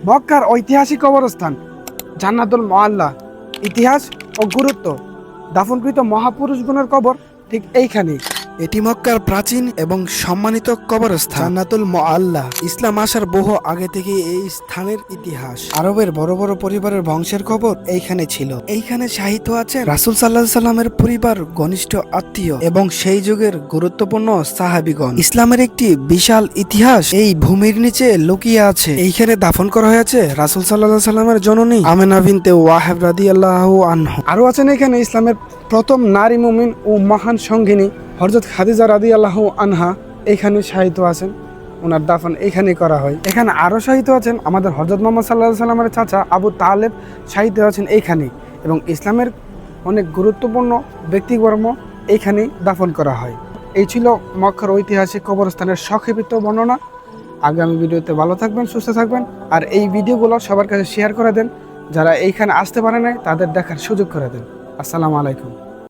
মক্কার ঐতিহাসিক কবরস্থান জান্নাতুল মুআল্লা। ইতিহাস ও গুরুত্ব, দাফনকৃত মহাপুরুষগণের কবর ঠিক এইখানেই। এটি মক্কার প্রাচীন এবং সম্মানিত কবরস্থান জান্নাতুল মুআল্লা। ইসলাম আসার বহু আগে থেকে এই স্থানের ইতিহাস। আরবের বড় বড় পরিবারের বংশের কবর এইখানে ছিল। এইখানে শাহিদ আছেন রাসূল সাল্লাল্লাহু আলাইহি সাল্লামের পরিবার, ঘনিষ্ঠ আত্মীয় এবং সেই যুগের গুরুত্বপূর্ণ সাহাবীগণ। ইসলামের একটি বিশাল ইতিহাস এই ভূমির নিচে লুকিয়ে আছে। এইখানে দাফন করা হয়েছে রাসূল সাল্লাল্লাহু আলাইহি সাল্লামের জননী আমেনা বিনতে ওয়াহাব রাদিয়াল্লাহু আনহা। আরো আছেন এখানে ইসলামের প্রথম নারী মুমিন ও মহান সঙ্গিনী হযরত খাদিজা রাদিয়াল্লাহু আনহা এখানে শাহিদ আছেন। ওনার দাফন এখানেই করা হয়। এখানে আরো শাহিদ আছেন আমাদের হযরত মুহাম্মদ সাল্লাল্লাহু আলাইহি সাল্লামের চাচা আবু তালেব, শাহিদ আছেন এইখানেই। এবং ইসলামের অনেক গুরুত্বপূর্ণ ব্যক্তিকর্ম এইখানেই দাফন করা হয়। এই ছিল মক্কার ঐতিহাসিক কবরস্থানের সংক্ষিপ্ত বর্ণনা। আগামী ভিডিওতে ভালো থাকবেন, সুস্থ থাকবেন। আর এই ভিডিওগুলো সবার কাছে শেয়ার করে দেন। যারা এইখানে আসতে পারে নাই তাদের দেখার সুযোগ করে দেন। আসসালামু আলাইকুম।